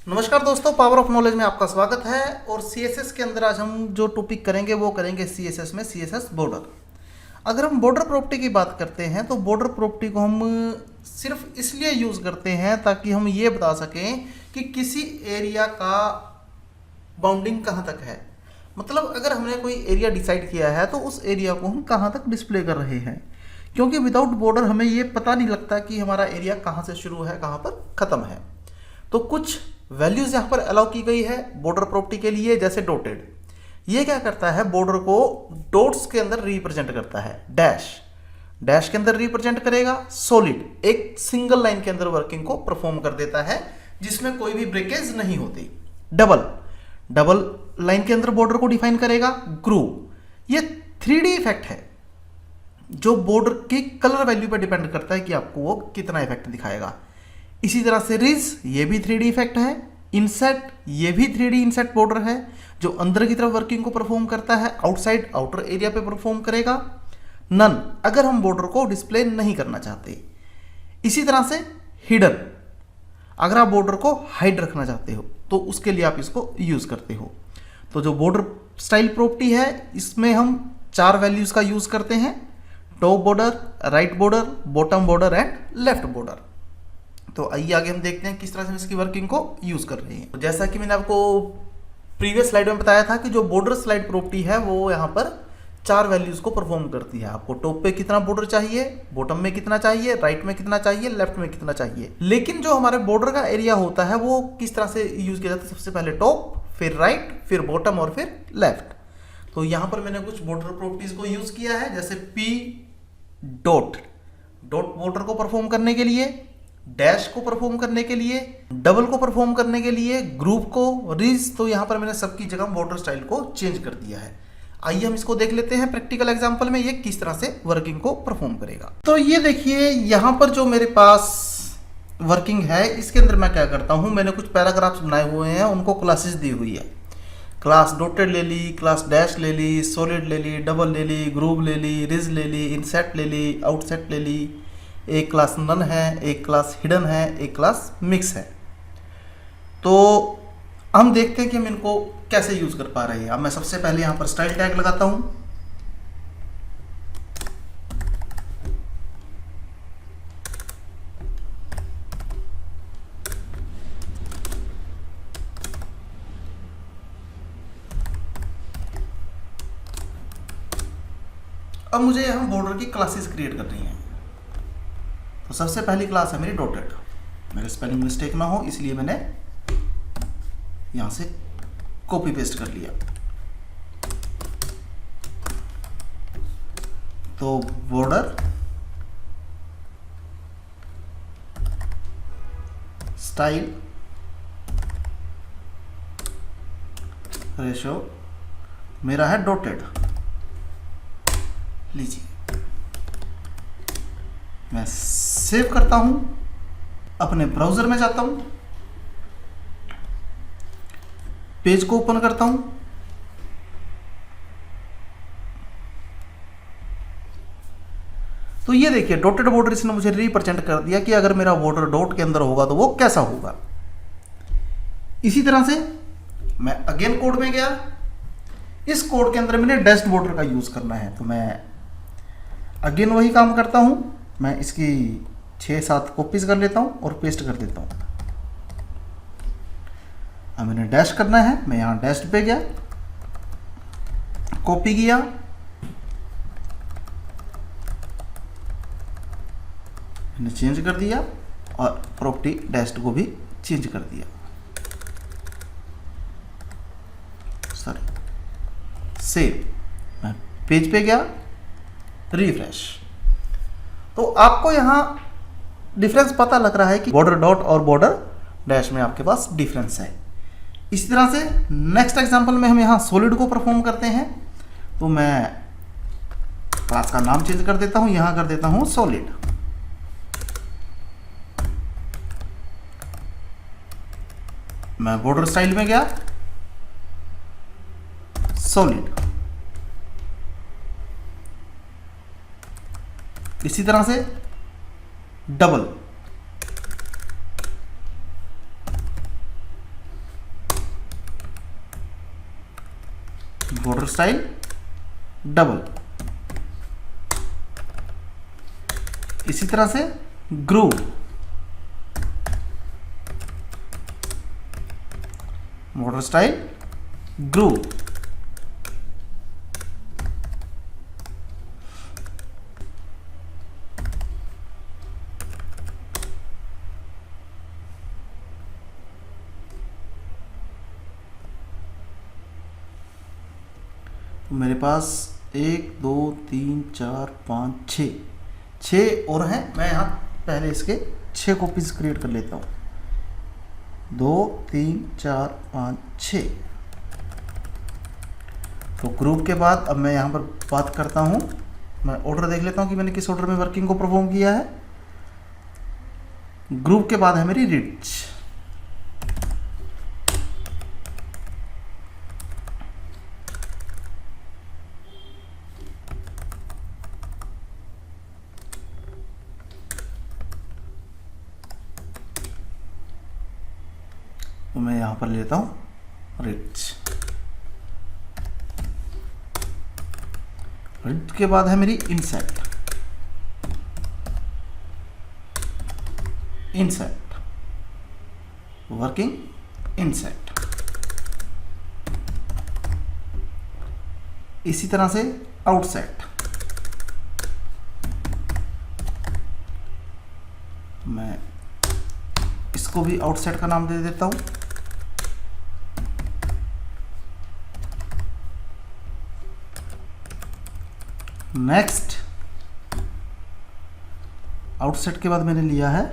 नमस्कार दोस्तों, power of knowledge में आपका स्वागत है। और सीएसएस के अंदर आज हम जो टॉपिक करेंगे वो करेंगे सीएसएस में सीएसएस बॉर्डर। अगर हम बॉर्डर प्रॉपर्टी की बात करते हैं तो बॉर्डर प्रॉपर्टी को हम सिर्फ इसलिए यूज़ करते हैं ताकि हम ये बता सकें कि किसी एरिया का बाउंडिंग कहाँ तक है। मतलब अगर हमने कोई एरिया डिसाइड किया है तो उस एरिया को हम कहाँ तक डिस्प्ले कर रहे हैं, क्योंकि विदाउट बॉर्डर हमें ये पता नहीं लगता कि हमारा एरिया कहाँ से शुरू है कहाँ पर ख़त्म है। तो कुछ वैल्यूज यहाँ पर अलाउ की गई है बॉर्डर प्रॉपर्टी के लिए, जैसे डॉटेड। ये क्या करता है, बॉर्डर को डॉट्स के अंदर रिप्रेजेंट करता है। डैश के अंदर रिप्रेजेंट करेगा। सॉलिड एक सिंगल लाइन के अंदर वर्किंग को परफॉर्म कर देता है जिसमें कोई भी ब्रेकेज नहीं होती। डबल लाइन के अंदर बॉर्डर को डिफाइन करेगा। ग्रूव ये 3D इफेक्ट है जो बॉर्डर की कलर वैल्यू पर डिपेंड करता है कि आपको वो कितना इफेक्ट दिखाएगा। इसी तरह से रिज ये भी 3D इफेक्ट है। इनसेट ये भी 3D इनसेट बॉर्डर है जो अंदर की तरफ वर्किंग को परफॉर्म करता है, आउटसाइड आउटर एरिया पे परफॉर्म करेगा। नन अगर हम बॉर्डर को डिस्प्ले नहीं करना चाहते। इसी तरह से हिडन अगर आप बॉर्डर को हाइड रखना चाहते हो तो उसके लिए आप इसको यूज करते हो। तो जो बॉर्डर स्टाइल प्रॉपर्टी है इसमें हम 4 वैल्यूज का यूज करते हैं: top border, right border, bottom border and left border. तो आइए आगे हम देखते हैं किस तरह से हम इसकी वर्किंग को यूज कर रहे हैं। तो जैसा कि मैंने आपको प्रीवियस स्लाइड में बताया था कि जो बॉर्डर स्लाइड प्रॉपर्टी है वो यहाँ पर 4 वैल्यूज को परफॉर्म करती है। आपको टॉप पे कितना बॉर्डर चाहिए, बॉटम में कितना चाहिए, राइट में कितना चाहिए, लेफ्ट में कितना चाहिए। लेकिन जो हमारे बॉर्डर का एरिया होता है वो किस तरह से यूज किया जाता है, सबसे पहले टॉप, फिर राइट, फिर बॉटम और फिर लेफ्ट। तो यहाँ पर मैंने कुछ बॉर्डर प्रॉपर्टीज को यूज किया है, जैसे पी डॉट बॉर्डर को परफॉर्म करने के लिए, डैश को परफॉर्म करने के लिए, डबल को परफॉर्म करने के लिए, ग्रुप को, रिज। तो यहां पर मैंने सबकी जगह बॉर्डर स्टाइल को चेंज कर दिया है। आइए हम इसको देख लेते हैं प्रैक्टिकल एग्जांपल में ये किस तरह से वर्किंग को परफॉर्म करेगा। तो ये देखिए यहां पर जो मेरे पास वर्किंग है इसके अंदर मैं क्या करता हूं, मैंने कुछ पैराग्राफ्स बनाए हुए हैं, उनको क्लासेस दी हुई है। क्लास डॉटेड ले ली, क्लास डैश ले ली, सॉलिड ले ली, डबल ले ली, ग्रुप ले ली, रिज ले ली, इनसेट ले ली, आउटसेट ले ली, एक क्लास नन है, एक क्लास हिडन है, एक क्लास मिक्स है। तो हम देखते हैं कि हम इनको कैसे यूज कर पा रहे हैं। अब मैं सबसे पहले यहां पर स्टाइल टैग लगाता हूं। अब मुझे यहां बॉर्डर की क्लासेस क्रिएट करनी है। तो सबसे पहली क्लास है मेरी डॉटेड। मेरे स्पेलिंग मिस्टेक ना हो इसलिए मैंने यहां से कॉपी पेस्ट कर लिया। तो बॉर्डर स्टाइल रेशो मेरा है डॉटेड। लीजिए मैं सेव करता हूं, अपने ब्राउजर में जाता हूं, पेज को ओपन करता हूं। तो ये देखिए डॉटेड बॉर्डर इसने मुझे रिप्रेजेंट कर दिया कि अगर मेरा बॉर्डर डॉट के अंदर होगा तो वो कैसा होगा। इसी तरह से मैं अगेन कोड में गया। इस कोड के अंदर मैंने डैश्ड बॉर्डर का यूज करना है, तो मैं अगेन वही काम करता हूं। मैं इसकी 6-7 कॉपीज कर लेता हूं और पेस्ट कर देता हूं। अब मैंने डैश करना है, मैं यहां डैश पे गया, कॉपी किया, मैंने चेंज कर दिया और प्रॉपर्टी डैश को भी चेंज कर दिया। Sorry, save. मैं पेज पे गया, रिफ्रेश। तो आपको यहां डिफरेंस पता लग रहा है कि बॉर्डर डॉट और बॉर्डर डैश में आपके पास डिफरेंस है। इसी तरह से नेक्स्ट एग्जांपल में हम यहां सॉलिड को परफॉर्म करते हैं। तो मैं क्लास का नाम चेंज कर देता हूं, यहां कर देता हूं सॉलिड। मैं बॉर्डर स्टाइल में गया, सॉलिड। इसी तरह से डबल, बॉर्डर स्टाइल डबल। इसी तरह से ग्रूव, बॉर्डर स्टाइल ग्रूव। मेरे पास 1 2 3 4 5 6 और हैं। मैं यहाँ पहले इसके 6 कॉपीज क्रिएट कर लेता हूँ। 2 3 4 5 6। तो ग्रुप के बाद अब मैं यहाँ पर बात करता हूँ, मैं ऑर्डर देख लेता हूँ कि मैंने किस ऑर्डर में वर्किंग को परफॉर्म किया है। ग्रुप के बाद है मेरी रिच। तो मैं यहाँ पर लेता हूँ रिच। रिच के बाद है मेरी इंसेट। इंसेट, वर्किंग इंसेट। इसी तरह से आउटसेट। मैं इसको भी आउटसेट का नाम दे देता हूं। नेक्स्ट, आउटसेट के बाद मैंने लिया है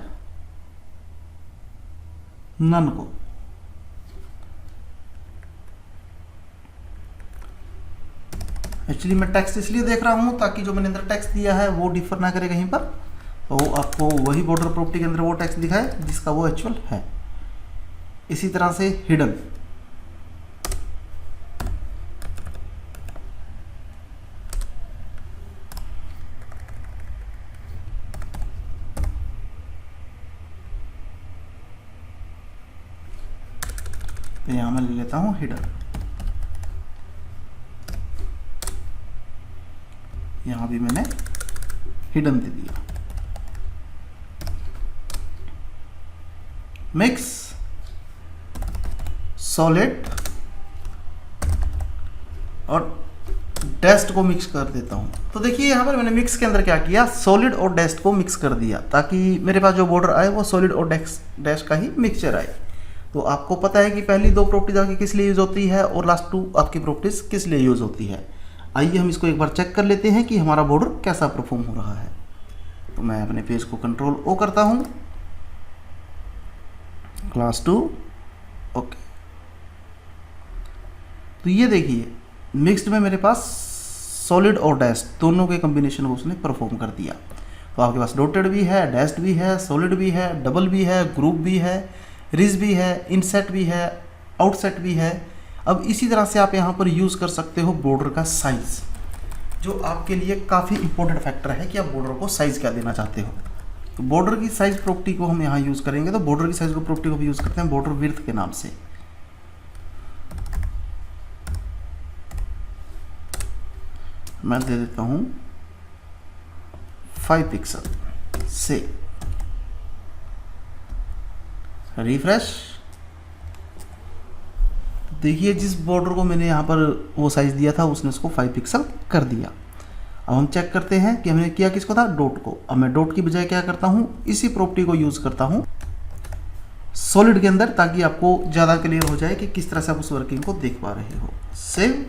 नन को। एक्चुअली मैं टेक्स्ट इसलिए देख रहा हूं ताकि जो मैंने अंदर टेक्स्ट दिया है वो डिफर ना करे कहीं पर, तो आपको वही बॉर्डर प्रॉपर्टी के अंदर वो टेक्स्ट दिखाए जिसका वो एक्चुअल है। इसी तरह से हिडन। तो यहां मैं ले लेता हूं हिडन। यहां भी मैंने हिडन दे दिया। मिक्स, सॉलिड और डेस्ट को मिक्स कर देता हूं। तो देखिए यहां पर मैंने मिक्स के अंदर क्या किया, सॉलिड और डेस्ट को मिक्स कर दिया ताकि मेरे पास जो बॉर्डर आए वो सॉलिड और डेस्ट का ही मिक्सचर आए। तो आपको पता है कि पहली 2 प्रॉपर्टीज आपकी किस लिए यूज होती है और लास्ट 2 आपकी प्रॉपर्टीज किस लिए यूज होती है। आइए हम इसको एक बार चेक कर लेते हैं कि हमारा बॉर्डर कैसा परफॉर्म हो रहा है। तो मैं अपने पेज को कंट्रोल O करता हूं, क्लास 2, ओके। तो ये देखिए मिक्स्ड में मेरे पास सॉलिड और डैश्ड दोनों के कॉम्बिनेशन को उसने परफॉर्म कर दिया। तो आपके पास डॉटेड भी है, डैश्ड भी है, सॉलिड भी है, डबल भी है, ग्रुप भी है, रिज भी है, इनसेट भी है, आउटसेट भी है। अब इसी तरह से आप यहाँ पर यूज़ कर सकते हो बॉर्डर का साइज़, जो आपके लिए काफ़ी इंपॉर्टेंट फैक्टर है कि आप बॉर्डर को साइज़ क्या देना चाहते हो। तो बॉर्डर की साइज़ प्रॉपर्टी को हम यहाँ यूज़ करेंगे। तो बॉर्डर की साइज़ को प्रॉपर्टी को भी यूज़ करते हैं बॉर्डर विड्थ के नाम से। मैं दे देता हूँ 5 पिक्सल से। रिफ्रेश। देखिए जिस बॉर्डर को मैंने यहाँ पर वो साइज दिया था उसने उसको 5 पिक्सल कर दिया। अब हम चेक करते हैं कि हमने किया किसको था, डॉट को। अब मैं डॉट की बजाय क्या करता हूँ, इसी प्रॉपर्टी को यूज करता हूँ सॉलिड के अंदर ताकि आपको ज़्यादा क्लियर हो जाए कि किस तरह से आप उस वर्किंग को देख पा रहे हो। सेव।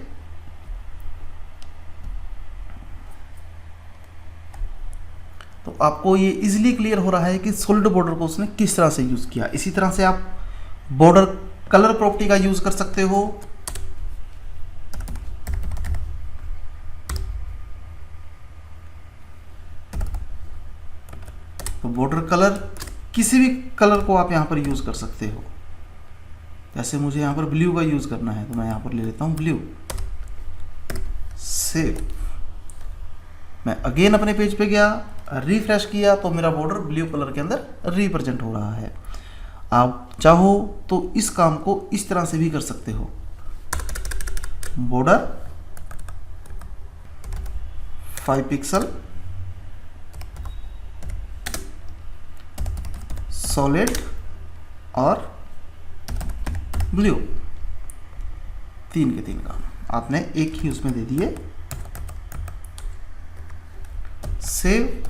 तो आपको ये इजीली क्लियर हो रहा है कि सॉलिड बॉर्डर को उसने किस तरह से यूज किया। इसी तरह से आप बॉर्डर कलर प्रॉपर्टी का यूज कर सकते हो। तो बॉर्डर कलर किसी भी कलर को आप यहां पर यूज कर सकते हो। जैसे मुझे यहां पर ब्लू का यूज करना है तो मैं यहां पर ले लेता हूं ब्लू। सेव। मैं अगेन अपने पेज पे गया, रिफ्रेश किया तो मेरा बॉर्डर ब्लू कलर के अंदर रिप्रेजेंट हो रहा है। आप चाहो तो इस काम को इस तरह से भी कर सकते हो। बॉर्डर 5 पिक्सल, सॉलिड और ब्लू, 3 के 3 काम आपने एक ही उसमें दे दिए। Save,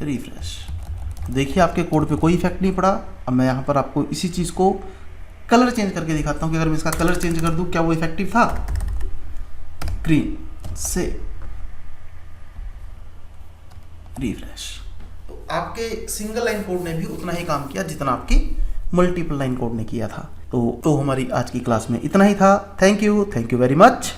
refresh. देखिए आपके कोड पे कोई इफेक्ट नहीं पड़ा। अब मैं यहाँ पर आपको इसी चीज़ को कलर चेंज करके दिखाता हूँ कि अगर मैं इसका कलर चेंज कर दूँ क्या वो इफेक्टिव था। Green, save, refresh. तो आपके सिंगल लाइन कोड ने भी उतना ही काम किया जितना आपकी मल्टीपल लाइन कोड ने किया था। तो हमारी आज की क्लास में इतना ही था। Thank you very much.